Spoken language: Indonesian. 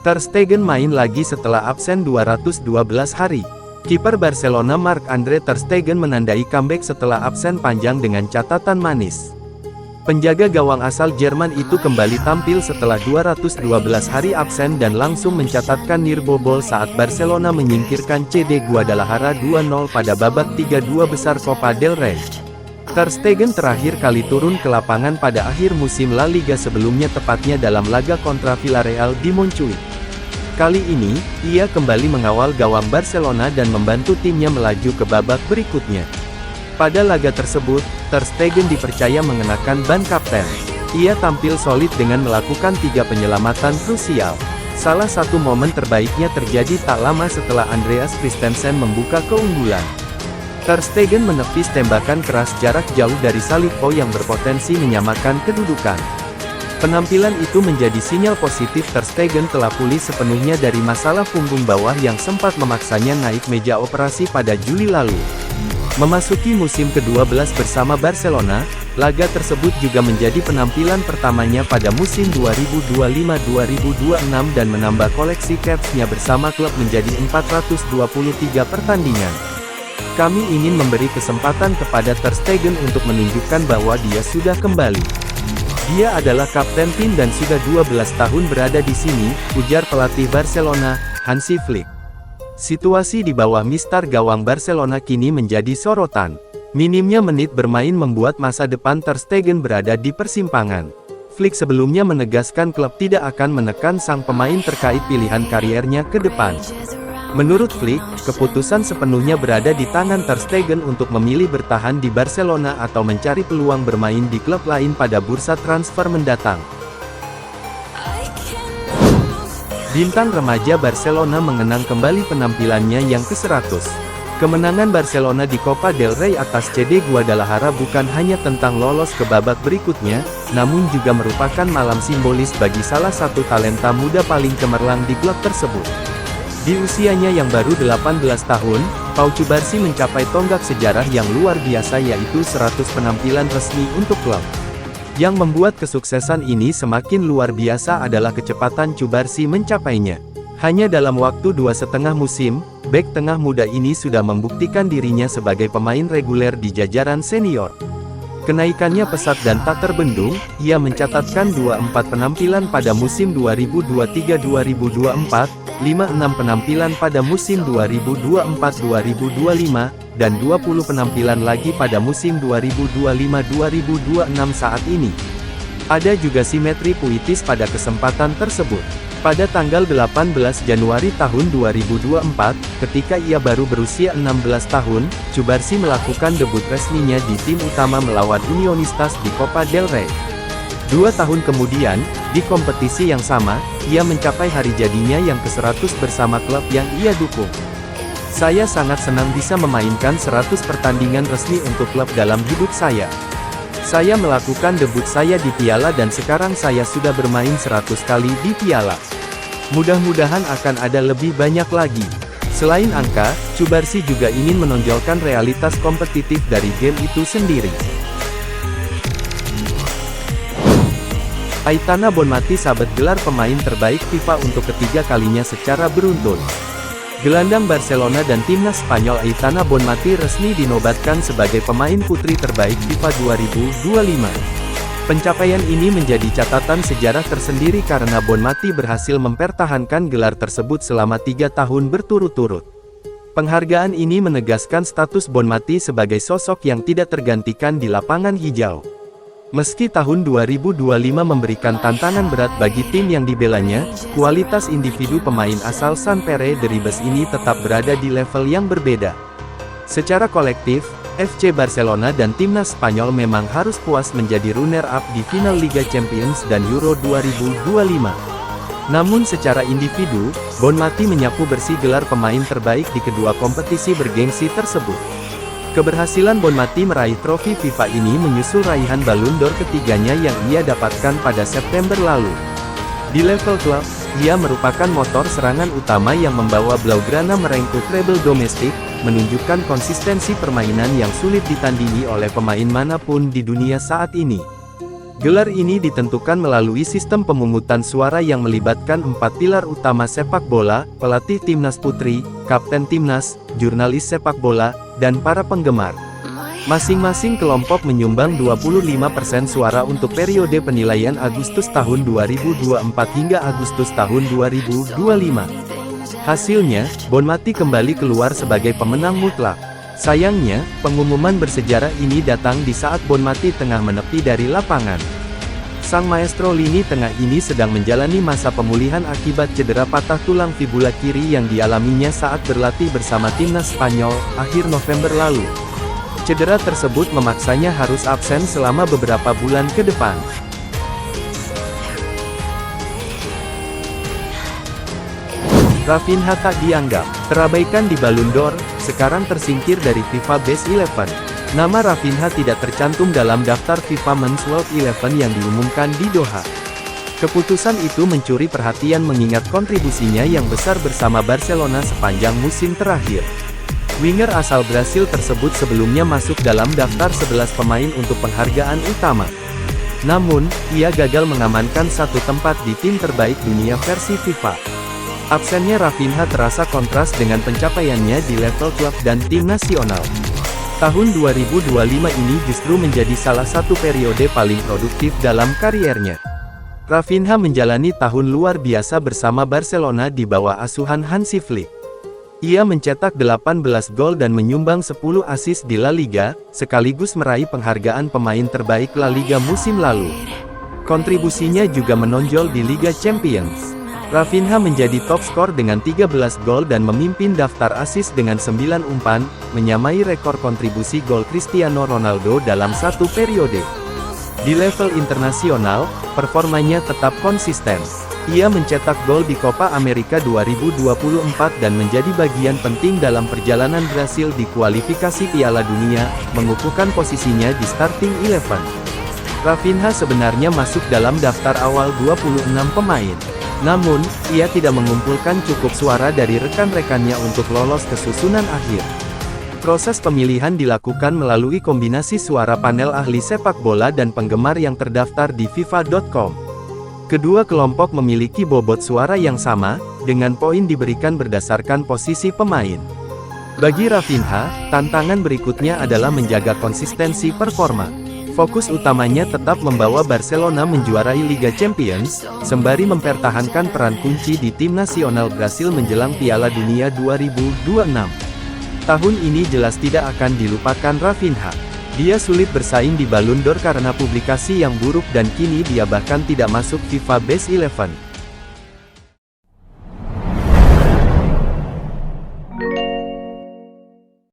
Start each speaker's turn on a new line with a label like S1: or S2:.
S1: Ter Stegen main lagi setelah absen 212 hari. Kiper Barcelona Marc-Andre ter Stegen menandai comeback setelah absen panjang dengan catatan manis. Penjaga gawang asal Jerman itu kembali tampil setelah 212 hari absen dan langsung mencatatkan nirbobol saat Barcelona menyingkirkan CD Guadalajara 2-0 pada babak 32 besar Copa del Rey. Ter Stegen terakhir kali turun ke lapangan pada akhir musim La Liga sebelumnya, tepatnya dalam laga kontra Villarreal di Montjuic. Kali ini, ia kembali mengawal gawang Barcelona dan membantu timnya melaju ke babak berikutnya. Pada laga tersebut, Ter Stegen dipercaya mengenakan ban kapten. Ia tampil solid dengan melakukan 3 penyelamatan krusial. Salah satu momen terbaiknya terjadi tak lama setelah Andreas Christensen membuka keunggulan. Ter Stegen menepis tembakan keras jarak jauh dari Salifo yang berpotensi menyamakan kedudukan. Penampilan itu menjadi sinyal positif Ter Stegen telah pulih sepenuhnya dari masalah punggung bawah yang sempat memaksanya naik meja operasi pada Juli lalu. Memasuki musim ke-12 bersama Barcelona, laga tersebut juga menjadi penampilan pertamanya pada musim 2025-2026 dan menambah koleksi caps-nya bersama klub menjadi 423 pertandingan. Kami ingin memberi kesempatan kepada Ter Stegen untuk menunjukkan bahwa dia sudah kembali. Dia adalah kapten tim dan sudah 12 tahun berada di sini, ujar pelatih Barcelona, Hansi Flick. Situasi di bawah mistar gawang Barcelona kini menjadi sorotan. Minimnya menit bermain membuat masa depan Ter Stegen berada di persimpangan. Flick sebelumnya menegaskan klub tidak akan menekan sang pemain terkait pilihan kariernya ke depan. Menurut Flick, keputusan sepenuhnya berada di tangan Ter Stegen untuk memilih bertahan di Barcelona atau mencari peluang bermain di klub lain pada bursa transfer mendatang. Bintang remaja Barcelona mengenang kembali penampilannya yang ke-100. Kemenangan Barcelona di Copa del Rey atas CD Guadalajara bukan hanya tentang lolos ke babak berikutnya, namun juga merupakan malam simbolis bagi salah satu talenta muda paling cemerlang di klub tersebut. Di usianya yang baru 18 tahun, Pau Cubarsí mencapai tonggak sejarah yang luar biasa, yaitu 100 penampilan resmi untuk klub. Yang membuat kesuksesan ini semakin luar biasa adalah kecepatan Cubarsí mencapainya. Hanya dalam waktu 2,5 musim, bek tengah muda ini sudah membuktikan dirinya sebagai pemain reguler di jajaran senior. Kenaikannya pesat dan tak terbendung, ia mencatatkan 24 penampilan pada musim 2023-2024, 56 penampilan pada musim 2024-2025, dan 20 penampilan lagi pada musim 2025-2026 saat ini. Ada juga simetri puitis pada kesempatan tersebut. Pada tanggal 18 Januari tahun 2024, ketika ia baru berusia 16 tahun, Cubarsí melakukan debut resminya di tim utama melawan Unionistas di Copa del Rey. 2 tahun kemudian, di kompetisi yang sama, ia mencapai hari jadinya yang ke-100 bersama klub yang ia dukung. Saya sangat senang bisa memainkan 100 pertandingan resmi untuk klub dalam hidup saya. Saya melakukan debut saya di Piala dan sekarang saya sudah bermain 100 kali di Piala. Mudah-mudahan akan ada lebih banyak lagi. Selain angka, Cubarsí juga ingin menonjolkan realitas kompetitif dari game itu sendiri. Aitana Bonmati sabet gelar pemain terbaik FIFA untuk ketiga kalinya secara beruntun. Gelandang Barcelona dan timnas Spanyol Aitana Bonmati resmi dinobatkan sebagai pemain putri terbaik FIFA 2025. Pencapaian ini menjadi catatan sejarah tersendiri karena Bonmati berhasil mempertahankan gelar tersebut selama 3 tahun berturut-turut. Penghargaan ini menegaskan status Bonmati sebagai sosok yang tidak tergantikan di lapangan hijau. Meski tahun 2025 memberikan tantangan berat bagi tim yang dibelanya, kualitas individu pemain asal San Pere de Ribes ini tetap berada di level yang berbeda. Secara kolektif, FC Barcelona dan timnas Spanyol memang harus puas menjadi runner-up di final Liga Champions dan Euro 2025. Namun secara individu, Bonmati menyapu bersih gelar pemain terbaik di kedua kompetisi bergengsi tersebut. Keberhasilan Bonmati meraih trofi FIFA ini menyusul raihan Ballon d'Or ketiganya yang ia dapatkan pada September lalu. Di level klub, ia merupakan motor serangan utama yang membawa Blaugrana merengkuh treble domestik, menunjukkan konsistensi permainan yang sulit ditandingi oleh pemain manapun di dunia saat ini. Gelar ini ditentukan melalui sistem pemungutan suara yang melibatkan 4 pilar utama sepak bola, pelatih timnas putri, kapten timnas, jurnalis sepak bola, dan para penggemar. Masing-masing kelompok menyumbang 25% suara untuk periode penilaian Agustus tahun 2024 hingga Agustus tahun 2025. Hasilnya, Bonmati kembali keluar sebagai pemenang mutlak. Sayangnya, pengumuman bersejarah ini datang di saat Bonmati tengah menepi dari lapangan. Sang maestro lini tengah ini sedang menjalani masa pemulihan akibat cedera patah tulang fibula kiri yang dialaminya saat berlatih bersama timnas Spanyol, akhir November lalu. Cedera tersebut memaksanya harus absen selama beberapa bulan ke depan. Raphinha tak dianggap, terabaikan di Ballon d'Or, sekarang tersingkir dari FIFA Best 11. Nama Raphinha tidak tercantum dalam daftar FIFA Men's World 11 yang diumumkan di Doha. Keputusan itu mencuri perhatian mengingat kontribusinya yang besar bersama Barcelona sepanjang musim terakhir. Winger asal Brasil tersebut sebelumnya masuk dalam daftar 11 pemain untuk penghargaan utama. Namun, ia gagal mengamankan satu tempat di tim terbaik dunia versi FIFA. Absennya Raphinha terasa kontras dengan pencapaiannya di level klub dan tim nasional. Tahun 2025 ini justru menjadi salah satu periode paling produktif dalam kariernya. Raphinha menjalani tahun luar biasa bersama Barcelona di bawah asuhan Hansi Flick. Ia mencetak 18 gol dan menyumbang 10 assist di La Liga, sekaligus meraih penghargaan pemain terbaik La Liga musim lalu. Kontribusinya juga menonjol di Liga Champions. Raphinha menjadi top skor dengan 13 gol dan memimpin daftar assist dengan 9 umpan, menyamai rekor kontribusi gol Cristiano Ronaldo dalam satu periode. Di level internasional, performanya tetap konsisten. Ia mencetak gol di Copa America 2024 dan menjadi bagian penting dalam perjalanan Brasil di kualifikasi Piala Dunia, mengukuhkan posisinya di starting 11. Raphinha sebenarnya masuk dalam daftar awal 26 pemain. Namun, ia tidak mengumpulkan cukup suara dari rekan-rekannya untuk lolos ke susunan akhir. Proses pemilihan dilakukan melalui kombinasi suara panel ahli sepak bola dan penggemar yang terdaftar di FIFA.com. Kedua kelompok memiliki bobot suara yang sama, dengan poin diberikan berdasarkan posisi pemain. Bagi Raphinha, tantangan berikutnya adalah menjaga konsistensi performa. Fokus utamanya tetap membawa Barcelona menjuarai Liga Champions, sembari mempertahankan peran kunci di tim nasional Brasil menjelang Piala Dunia 2026. Tahun ini jelas tidak akan dilupakan Raphinha. Dia sulit bersaing di Ballon d'Or karena publikasi yang buruk dan kini dia bahkan tidak masuk FIFA Best 11.